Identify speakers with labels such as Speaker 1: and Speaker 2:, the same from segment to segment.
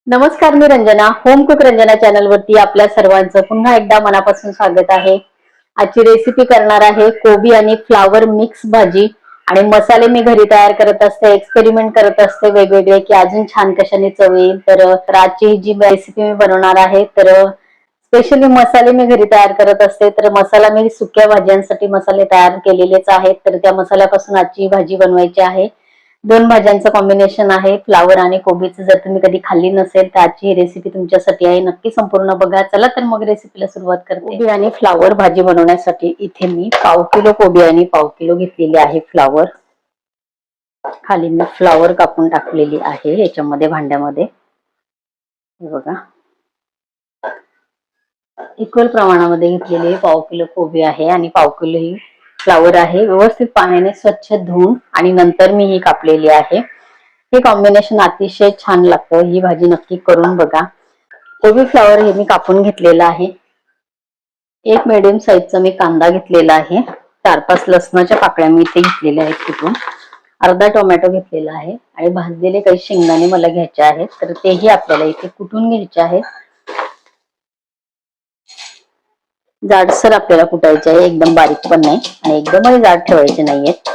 Speaker 1: नमस्कार, मी Ranjana. Home cook Ranjana channel वरती आपल्या सर्वांचं पुन्हा एकदा मनापासून स्वागत आहे. आजची रेसिपी करणार आहे कोबी आणि फ्लावर मिक्स भाजी. आणि मसाले मी घरी तयार करत असते, एक्सपेरिमेंट करत असते वेगवेगळे की अजून छान कशाने चव येईल. तर आजची जी रेसिपी मी बनवणार आहे तर स्पेशली मसाले मी घरी तयार करत असते. तर मसाला मी सुक्या भाज्यांसाठी मसाले तयार केलेलेच आहेत. तर त्या मसाल्यापासून आजची भाजी बनवायची आहे. दोन भाज्यांचं कॉम्बिनेशन आहे, फ्लावर आणि कोबीचं. जर तुम्ही कधी खाल्ली नसेल तर आजची ही रेसिपी तुमच्यासाठी आहे. नक्की संपूर्ण बघा. चला तर मग रेसिपीला सुरुवात करते. कोबी आणि फ्लावर भाजी बनवण्यासाठी इथे मी 1/2 किलो कोबी आणि 1/2 किलो घेतलेली आहे फ्लावर. खाली मी फ्लावर कापून टाकलेली आहे याच्यामध्ये भांड्यामध्ये. हे बघा, इक्वल प्रमाणामध्ये घेतलेली 1/2 किलो कोबी आहे आणि 1/2 किलो ही फ्लावर आहे. व्यवस्थित पाण्याने स्वच्छ धुवून आणि नंतर मी ही कापलेली आहे. हे कॉम्बिनेशन अतिशय छान लागतं. ही भाजी नक्की करून बघा. कोबी फ्लावर हे मी कापून घेतलेलं आहे. एक मीडियम साईजचा मी कांदा घेतलेला आहे. 4-5 लसणाच्या पाकळ्या मी इथे घेतलेल्या आहेत कुटून. अर्धा टोमॅटो घेतलेला आहे आणि भाजलेले काही शेंगदाणे मला घ्यायचे आहेत. तर तेही आपल्याला इथे कुटून घ्यायचे आहेत. जाडसर आपल्याला कुटायचे आहे, एकदम बारीक पण नाही आणि एकदमही जाड ठेवायचे नाहीयेत.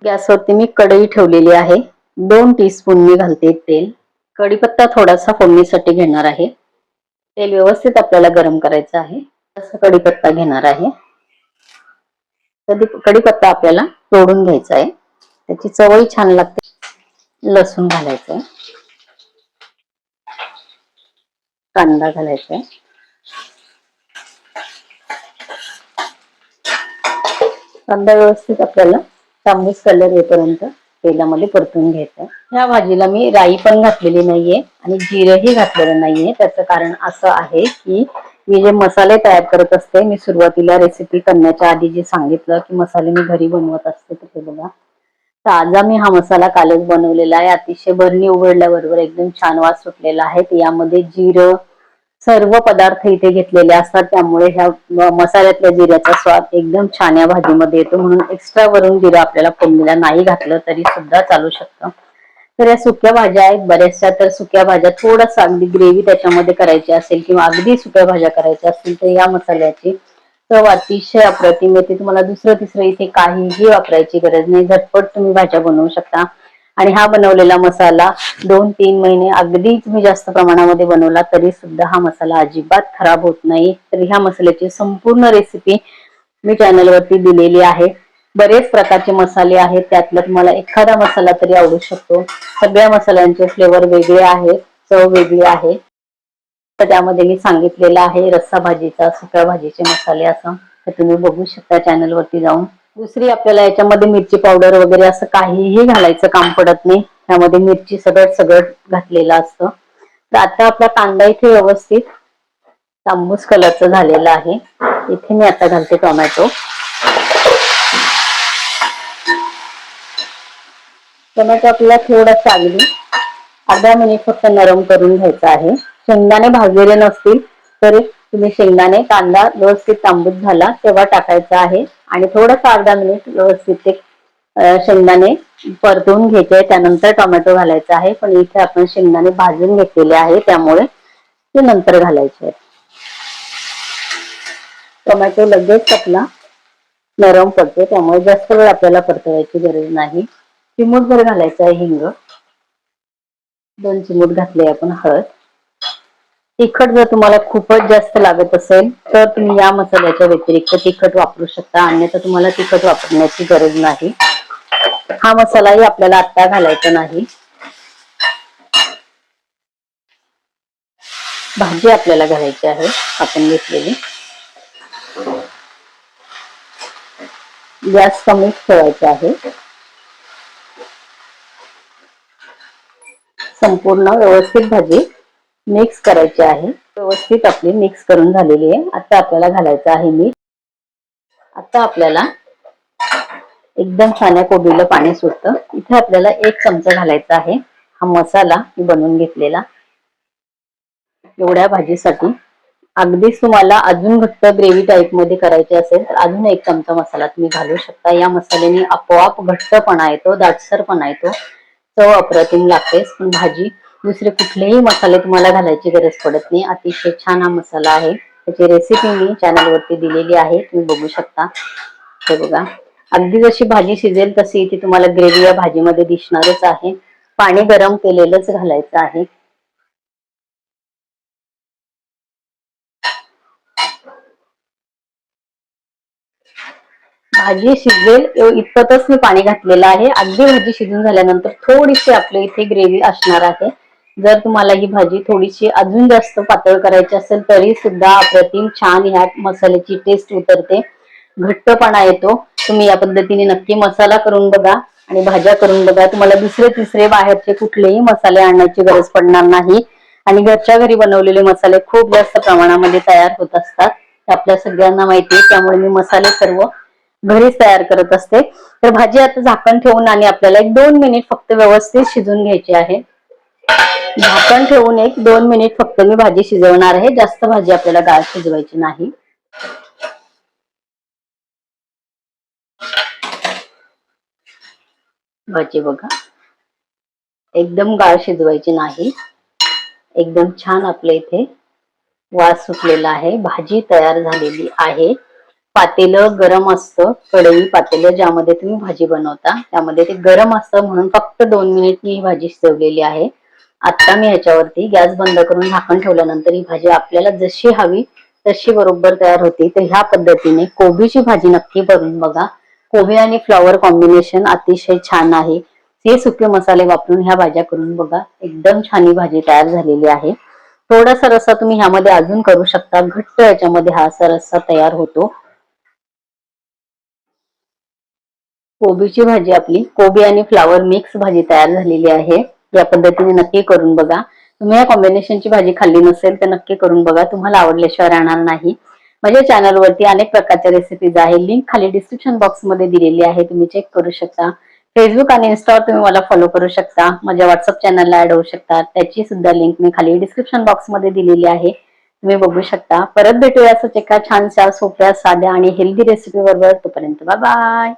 Speaker 1: गॅसवरती मी कढई ठेवलेली आहे. 2 टीस्पून मी घालते तेल. कढीपत्ता थोडासा फोडणीसाठी घेणार आहे. तेल व्यवस्थित आपल्याला गरम करायचं आहे. असं कढीपत्ता घेणार आहे. कढीपत्ता आपल्याला तोडून घ्यायचा आहे, त्याची चवही छान लागते. लसूण घालायचं, कांदा घालायचा, कांदा व्यवस्थित आपल्याला तांबूस कलर येईपर्यंत तेलामध्ये परतून घ्यायचा. ह्या भाजीला मी राई पण घातलेली नाहीये आणि जिरंही घातलेलं नाहीये. त्याचं कारण असं आहे की मी जे मसाले तयार करत असते, मी सुरुवातीला रेसिपी करण्याच्या आधी जे सांगितलं की मसाले मी घरी बनवत असते, तर ते बघा, ताजा मी हा मसाला कालच बनवलेला आहे. अतिशय बरणी उघडल्याबरोबर एकदम छान वास सुटलेला आहे. यामध्ये जिरं, सर्व पदार्थ इथे घेतलेले असतात, त्यामुळे ह्या मसाल्यातल्या जिऱ्याचा स्वाद एकदम छान या भाजीमध्ये येतो. म्हणून एक्स्ट्रा वरून जिरं आपल्याला फोडणीला नाही घातलं तरी सुद्धा चालू शकतं. तर या सुक्या भाज्या आहेत बऱ्याचशा. तर सुक्या भाज्या थोडंसं अगदी ग्रेव्ही त्याच्यामध्ये करायची असेल किंवा अगदी सुक्या भाज्या करायच्या असतील तर या मसाल्याची चव अतिशय अप्रतिम येते. तुम्हाला दुसरं तिसरं इथे काहीही वापरायची गरज नाही. झटपट तुम्ही भाज्या बनवू शकता. आणि हा बनवलेला मसाला 2-3 महिने अगदी तुम्ही जास्त प्रमाणामध्ये बनवला तरी सुद्धा हा मसाला अजिबात खराब होत नाही. तर ह्या मसाल्याची संपूर्ण रेसिपी मी चॅनलवरती दिलेली आहे. बरेच प्रकारचे मसाले आहेत, त्यातला तुम्हाला एखादा मसाला तरी आवडू शकतो. सगळ्या मसाल्यांचे फ्लेवर वेगळे आहेत, चव वेगळी आहे. तर त्यामध्ये मी सांगितलेलं आहे रस्सा भाजीचा, सुक्या भाजीचे मसाले असं. तर तुम्ही बघू शकता चॅनलवरती जाऊन. दुसरी आपल्याला याच्यामध्ये मिरची पावडर वगैरे असं काहीही घालायचं काम पडत नाही. त्यामध्ये मिरची सगळं घातलेलं असतं. तर आता आपला कांदा इथे व्यवस्थित तांबूस कलरचा झालेला आहे. इथे मी आता घालते टोमॅटो. टोमॅटो आपल्याला थोडासा अगदी अर्धा मिनिट फक्त नरम करून घ्यायचा आहे. शेंगदाणे भाजलेले नसतील तरी तुम्ही शेंगदाणे, कांदा व्यवस्थित तांबूस झाला तेव्हा टाकायचा आहे आणि थोडंसं अर्धा मिनिट व्यवस्थित ते शेंगदाणे परतून घ्यायचे. त्यानंतर टोमॅटो घालायचा आहे. पण इथे आपण शेंगदाणे भाजून घेतलेले आहे, त्यामुळे ते नंतर घालायचे. टोमॅटो लगेच आपला नरम पडतो, त्यामुळे जास्त वेळ आपल्याला परतवायची गरज नाही. चिमूटभर घालायचं आहे हिंग. 2 चिमूट घातले आपण हळद. तिखट जर तुम्हाला खूपच जास्त लागत असेल तर तुम्ही या मसाल्याच्या व्यतिरिक्त तिखट वापरू शकता, अन्यथा तुम्हाला तिखट वापरण्याची गरज नाही. हा मसालाही आपल्याला आता घालायचा नाही. भाजी आपल्याला घालायची आहे आपण घेतलेली. गॅस कमी ठेवायचा आहे. संपूर्ण व्यवस्थित भाजी मिक्स करायची आहे. व्यवस्थित आपली मिक्स करून झालेली आहे. आता आपल्याला घालायचं आहे मीठ. आता आपल्याला एकदम छान कोबीला पाणी सुटतं. इथे आपल्याला 1 चमचा घालायचा आहे हा मसाला मी बनवून घेतलेला एवढ्या भाजीसाठी. अगदीच तुम्हाला अजून घट्ट ग्रेव्ही टाईप मध्ये करायचे असेल तर अजून 1 चमचा मसाला तुम्ही घालू शकता. या मसाल्याने आपोआप घट्टपणा येतो, दाटसरपणा येतो, चव अप्रतिम लागतेच. पण भाजी दुसरे कुठलेही मसाले तुम्हाला घालायची गरज पडत नाही. अतिशय छान हा मसाला आहे. त्याची रेसिपी मी चॅनलवरती दिलेली आहे, तुम्ही बघू शकता. हे बघा, अगदी जशी भाजी शिजेल तशी इथे तुम्हाला ग्रेव्ही या भाजीमध्ये दिसणारच आहे. पाणी गरम केलेलंच घालायचं आहे. भाजी शिजेल इतपतच मी पाणी घातलेलं आहे. अगदी भाजी शिजून झाल्यानंतर थोडीशी आपल्या इथे ग्रेव्ही असणार आहे. जर तुम्हाला ही भाजी थोडीशी अजून जास्त पातळ करायची असेल तरी सुद्धा अप्रतिम छान ह्या मसाल्याची टेस्ट उतरते, घट्टपणा येतो. तुम्ही या पद्धतीने नक्की मसाला करून बघा आणि भाज्या करून बघा. तुम्हाला दुसरे तिसरे बाहेरचे कुठलेही मसाले आणण्याची गरज पडणार नाही आणि घरच्या घरी बनवलेले मसाले खूप जास्त प्रमाणामध्ये तयार होत असतात, आपल्या सगळ्यांना माहिती आहे. त्यामुळे मी मसाले सर्व घरीच तयार करत असते. तर भाजी आता झाकण ठेवून आणि आपल्याला 1-2 मिनिट फक्त व्यवस्थित शिजून घ्यायची आहे. झाकण ठेवून 1-2 मिनिट फक्त मी भाजी शिजवणार आहे. जास्त भाजी आपल्याला गाळ शिजवायची नाही. भाजी बघा, एकदम गाळ शिजवायची नाही. एकदम छान आपल्या इथे वास सुटलेला आहे, भाजी तयार झालेली आहे. पातेलं गरम असतं, कढई पातेलं ज्यामध्ये तुम्ही भाजी बनवता त्यामध्ये ते गरम असतं, म्हणून फक्त 2 मिनिट मी ही भाजी शिजवलेली आहे. आता मी ह्याच्यावरती गॅस बंद करून झाकण ठेवल्यानंतर ही भाजी आपल्याला जशी हवी तशी बरोबर तयार होते. तर ह्या पद्धतीने कोबीची भाजी नक्की करून बघा. कोबी आणि फ्लॉवर कॉम्बिनेशन अतिशय छान आहे. हे सुके मसाले वापरून ह्या भाज्या करून बघा, एकदम छान ही भाजी तयार झालेली आहे. थोडासा रस्सा तुम्ही ह्यामध्ये अजून करू शकता, घट्ट याच्यामध्ये हा असा रस्सा तयार होतो. कोबीची भाजी आपली कोबी आणि फ्लावर मिक्स भाजी तयार झालेली आहे. या पद्धतीने नक्की करून बघा. तुम्ही या कॉम्बिनेशनची भाजी खाल्ली नसेल तर नक्की करून बघा, तुम्हाला आवडल्याशिवाय राहणार नाही. माझ्या चॅनलवरती अनेक प्रकारच्या रेसिपीज आहे, लिंक खाली डिस्क्रिप्शन बॉक्स मध्ये दिलेली आहे, तुम्ही चेक करू शकता. फेसबुक आणि इन्स्टावर तुम्ही मला फॉलो करू शकता, माझ्या व्हॉट्सअप चॅनलला ऍड होऊ शकता, त्याची सुद्धा लिंक मी खाली डिस्क्रिप्शन बॉक्स मध्ये दिलेली आहे, तुम्ही बघू शकता. परत भेटूया असंच एका छानशा सोप्या साध्या आणि हेल्दी रेसिपी बरोबर. तोपर्यंत बाय बाय.